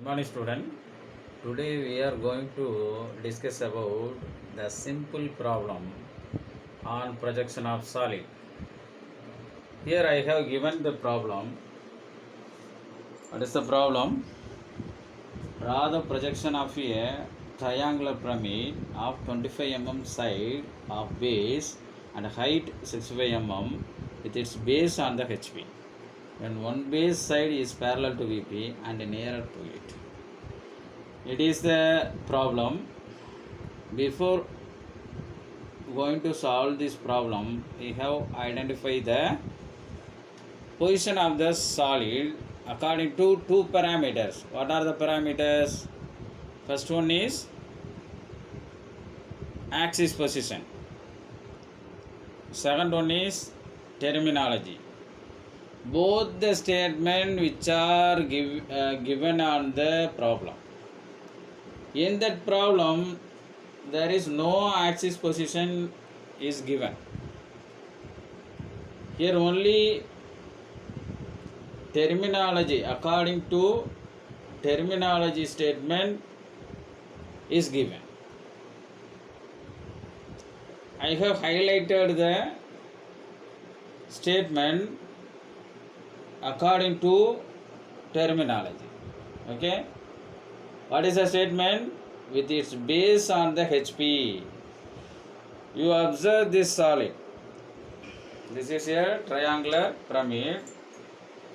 Morning student. Today we are going to discuss about the simple problem on projection of solid. Here I have given the problem. What is the problem? Draw the projection of a triangular pyramid of 25 mm side of base and height 65 mm with its base on the HP. When one base side is parallel to VP and nearer to it. It is the problem. Before going to solve this problem, we have identified the position of the solid according to two parameters. What are the parameters? First one is axis position. Second one is terminology. Both the statements which are given on the problem. In that problem, there is no axis position is given. Here only terminology, according to terminology statement is given. I have highlighted the statement according to terminology. Okay. What is the statement? With its base on the HP. You observe this solid. This is a triangular pyramid.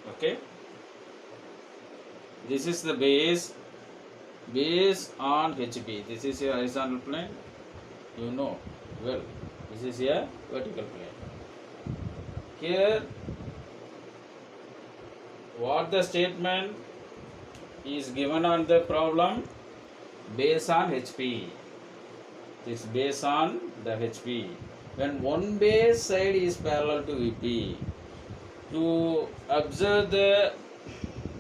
Okay. This is the base on HP. This is a horizontal plane. You know well. This is a vertical plane. Here, what the statement is given on the problem? Base on HP. This base on the HP. When one base side is parallel to VP, to observe the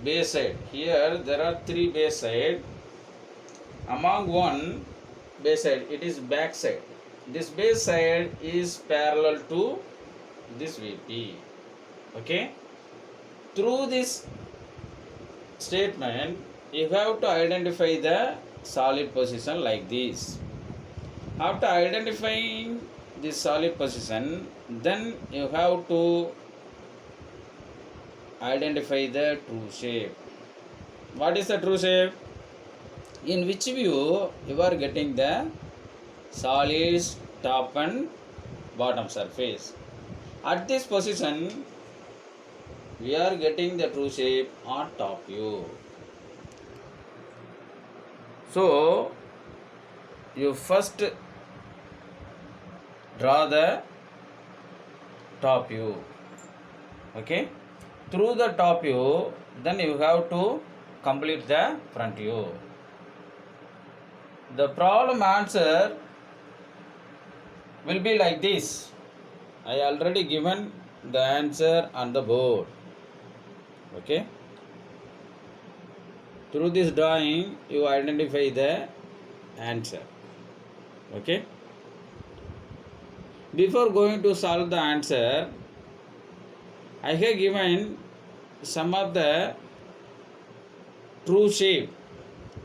base side. Here there are three base side. Among one base side, it is back side. This base side is parallel to this VP. Okay. Through this statement, you have to identify the solid position like this. After identifying this solid position, then you have to identify the true shape. What is the true shape? In which view you are getting the solid's top and bottom surface. At this position, we are getting the true shape on top view. So, you first draw the top view. Okay. Through the top view, then you have to complete the front view. The problem answer will be like this. I already given the answer on the board. Okay. Through this drawing, you identify the answer. Okay. Before going to solve the answer, I have given some of the true shape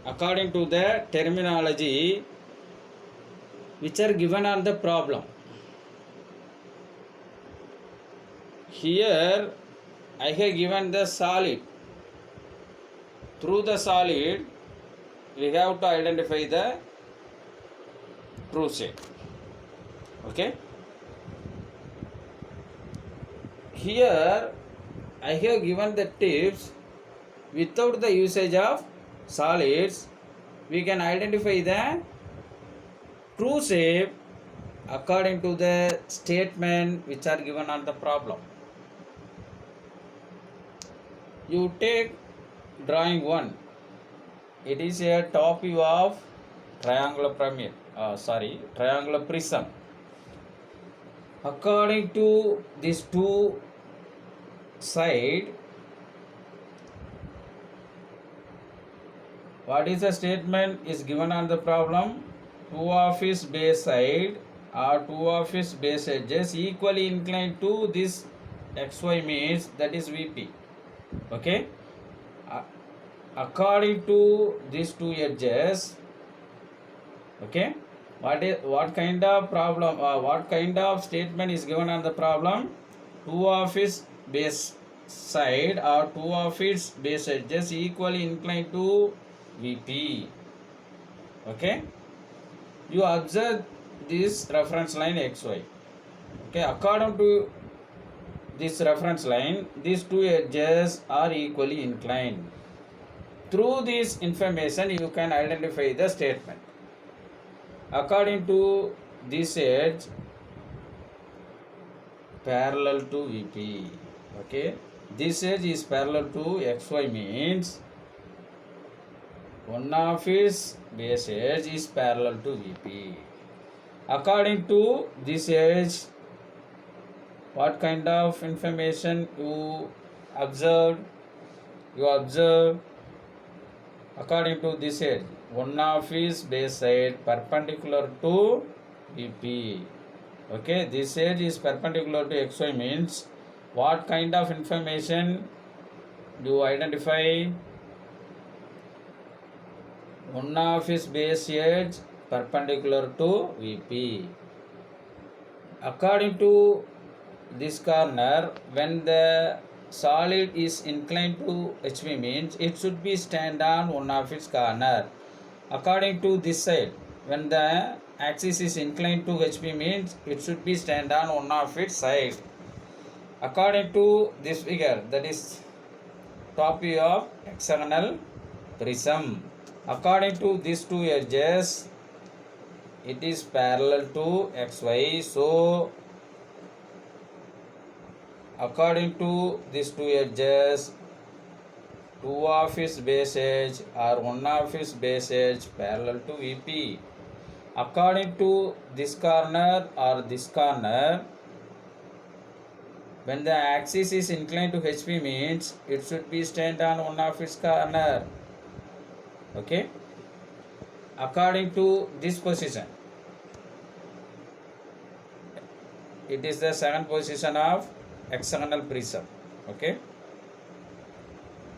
according to the terminology which are given on the problem. Here I have given the solid. Through the solid, we have to identify the true shape. Okay. Here I have given the tips. Without the usage of solids, we can identify the true shape according to the statement which are given on the problem. You take drawing 1. It is a top view of triangular pyramid. Triangular prism. According to these two side, what is the statement is given on the problem? Two of its base side or two of its base edges equally inclined to this XY means that is VP. Okay. according to these two edges, okay, what kind of problem, what kind of statement is given on the problem? Two of its base side or two of its base edges equally inclined to VP. Okay, you observe this reference line XY. Okay, according to this reference line, these two edges are equally inclined. Through this information, you can identify the statement. According to this edge, parallel to VP. Okay, this edge is parallel to XY means one of its base edge is parallel to VP. According to this edge, what kind of information you observe? You observe according to this edge, one of its base side perpendicular to VP. Okay, this edge is perpendicular to XY means what kind of information do you identify? One of its base edge perpendicular to VP. According to this corner, when the solid is inclined to HV means it should be stand on one of its corner. According to this side, when the axis is inclined to HV means it should be stand on one of its side. According to this figure, that is top view of hexagonal prism. According to these two edges, it is parallel to XY. So according to these two edges, two of its base edge or one of its base edge parallel to VP. According to this corner or this corner, when the axis is inclined to HP means it should be stand on one of its corner. Okay. According to this position, it is the second position of hexagonal prism. Okay,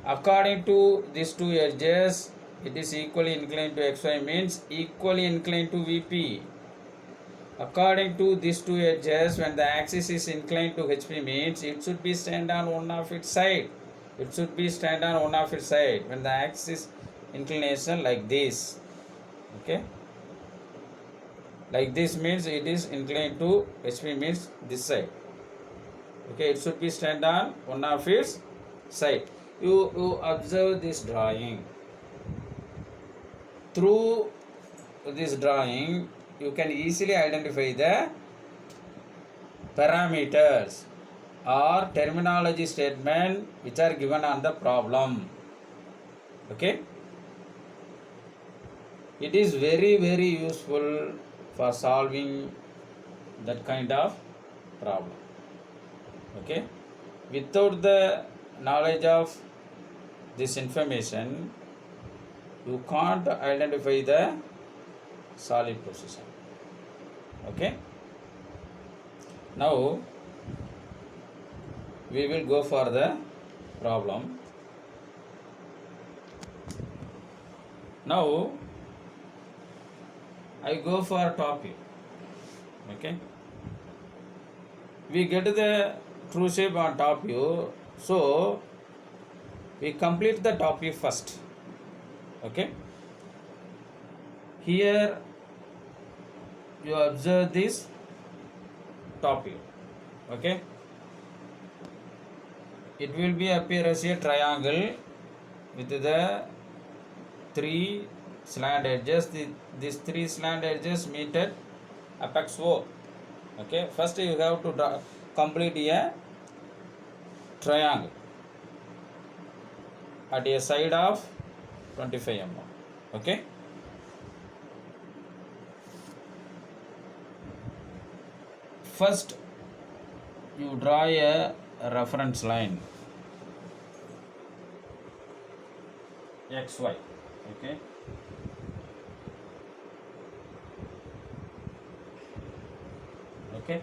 according to these two edges, it is equally inclined to XY means equally inclined to VP. According to these two edges, when the axis is inclined to HP means it should be stand on one of its side. It should be stand on one of its side when the axis inclination like this. Okay, like this means it is inclined to HP means this side. Okay, it should be stand on one of its side. You observe this drawing. Through this drawing, you can easily identify the parameters or terminology statement which are given on the problem. Okay, it is very useful for solving that kind of problem. Okay, without the knowledge of this information, you can't identify the solid position. Okay, now we will go for the problem. Now I go for top view. Okay, we get the true shape on top view, so we complete the top view first. Okay, here you observe this top view. Okay, it will be appear as a triangle with the three slant edges. These three slant edges meet at apex O. Okay, first you have to complete a triangle at a side of 25 mm. Okay, first you draw a reference line XY. Okay, okay,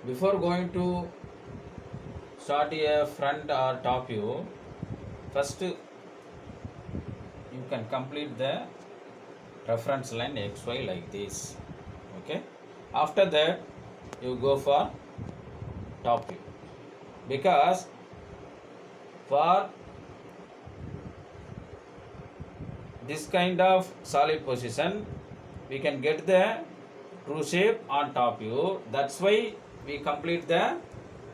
before going to start a front or top view, First you can complete the reference line xy like this. Okay, after that you go for top view, because for this kind of solid position we can get the true shape on top view. That's why we complete the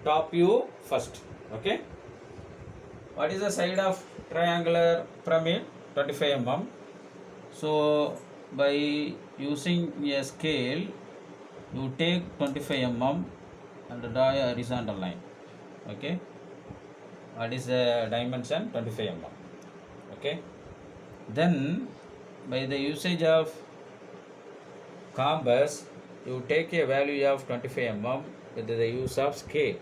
top view first. Okay, what is the side of triangular pyramid? 25 mm. So by using a scale you take 25 mm and draw a horizontal line. Okay, what is the dimension? 25 mm. Okay, then by the usage of compass you take a value of 25 mm with the use of scale.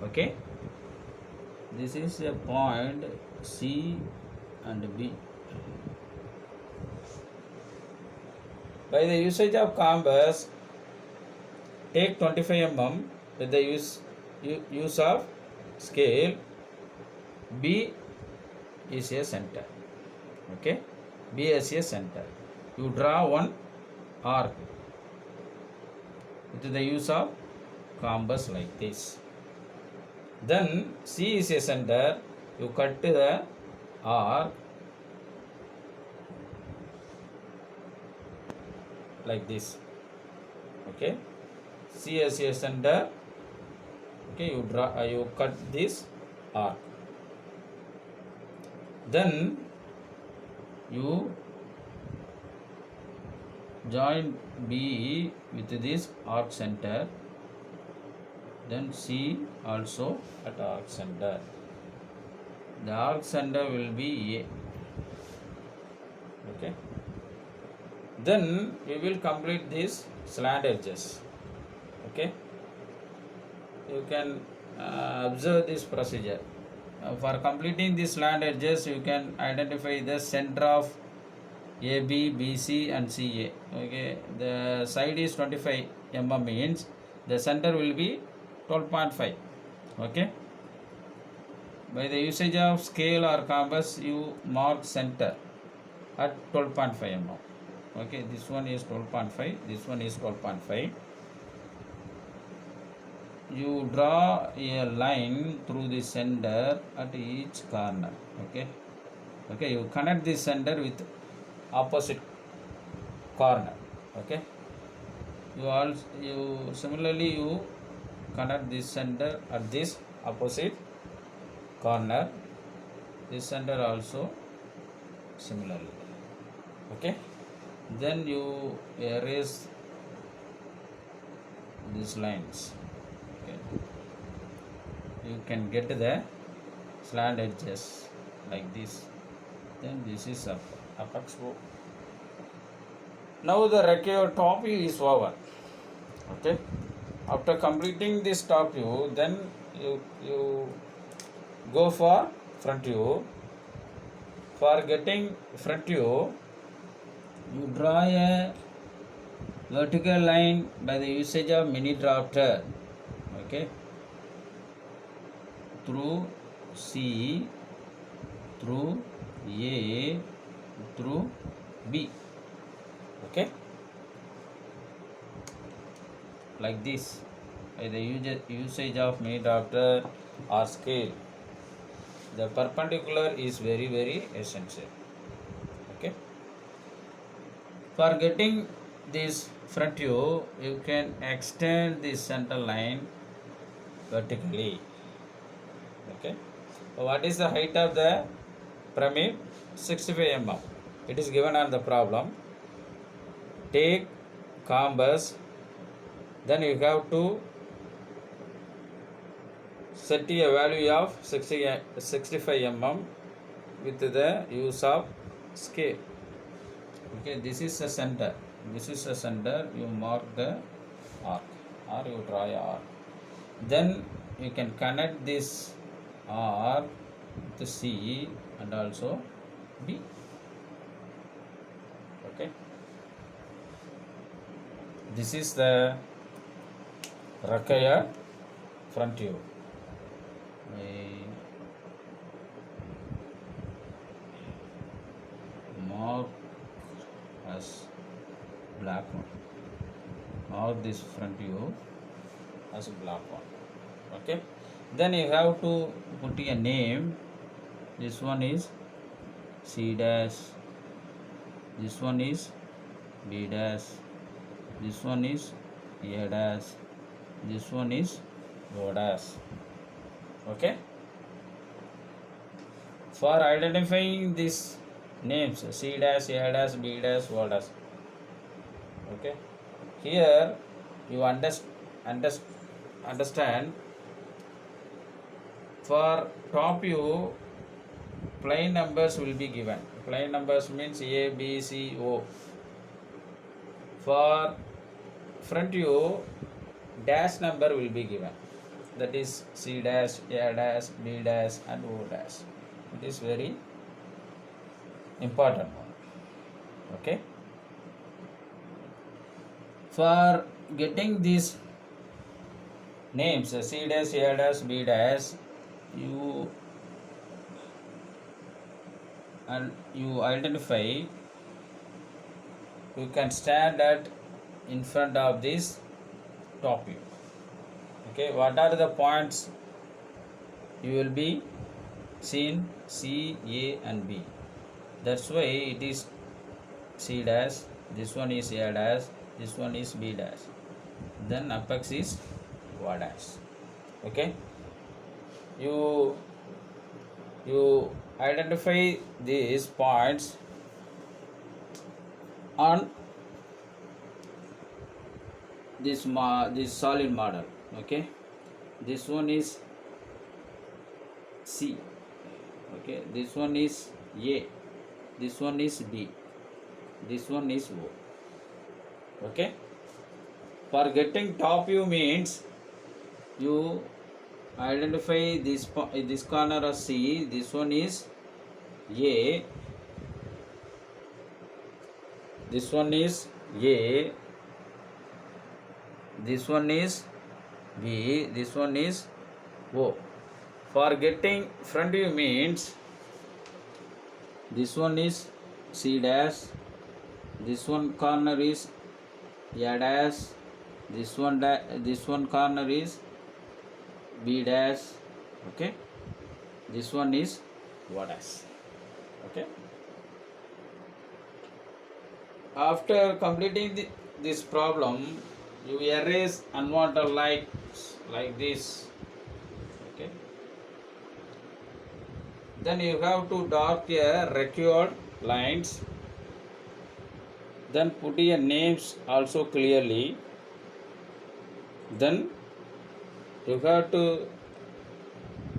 Okay, this is a point C and B. By the usage of compass take 25 mm with the use of scale. B is a center. Okay, B as a center. You draw one arc with the use of compass like this. Then C is a center. You cut the arc like this. Okay, C as a center. Okay, you cut this arc. Then you join B with this arc center, then C also at arc center. The arc center will be A. Okay, then we will complete these slant edges. Okay, you can observe this procedure. For completing these slant edges you can identify the center of AB, BC and CA. Okay, the side is 25 mm means the center will be 12.5. Okay, by the usage of scale or compass you mark center at 12.5 mm. Okay, this one is 12.5, this one is 12.5. You draw a line through the center at each corner. Okay, okay, you connect this center with opposite corner. Okay, you similarly you connect this center at this opposite corner, this center also similarly. Okay, then you erase these lines. Okay, you can get the slant edges like this. Then this is apex bow. Now the required top view is over. Okay, after completing this top view, then you go for front view. For getting front view, you draw a vertical line by the usage of mini drafter. Okay, through C, through A, through B. Okay, like this by the usage of mini drafter or scale. The perpendicular is very essential. Okay, for getting this front view you can extend the center line vertically. Okay, so what is the height of the pyramid? 65 mm. It is given on the problem. Take compass, then you have to set a value of 65 mm with the use of scale. Okay, this is the center. This is the center. You mark the arc or you draw a arc. Then you can connect this arc to C and also B. Okay, this is the required front view. black one. Mark this front view as a black one. Okay. Then you have to put a name. This one is C dash. This one is B dash. This one is A dash. This one is O dash. Okay. For identifying these names C dash, A dash, B dash, O dash. Okay. Here you understand. For top view, plain numbers will be given. Plain numbers means A, B, C, O. For front view, dash number will be given. That is C dash, A dash, B dash and O dash. It is very important one. Okay. For getting these names C dash, A dash, B dash, you identify. You can stand at in front of this top view. Okay, what are the points you will be seen? C, A and B. That's why it is C dash, this one is A dash, this one is B dash, then apex is O dash. Okay, you identify these points on this solid model. Okay, this one is C. Okay, this one is A, this one is B, this one is O. Okay, for getting top view means you identify this corner as C, this one is A, this one is A, this one is B, this one is O. For getting front view means this one is C dash, this one corner is A dash, this one corner is B dash. Okay, this one is O dash. Okay, after completing this problem, you erase unwanted lines like this. Okay, then you have to dark a required lines, then put your names also clearly. Then you have to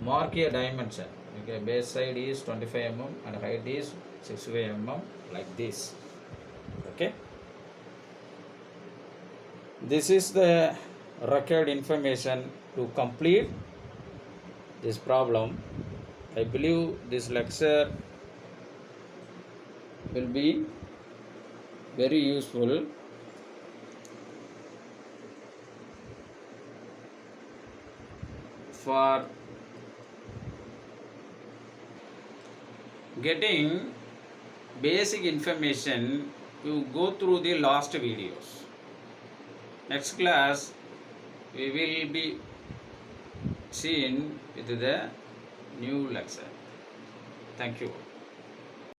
mark a dimension. Okay, base side is 25 mm and height is 65 mm, like this. Okay, this is the required information to complete this problem. I believe this lecture will be very useful. For getting basic information, you go through the last videos. Next class we will be seen with the new lecture. Thank you.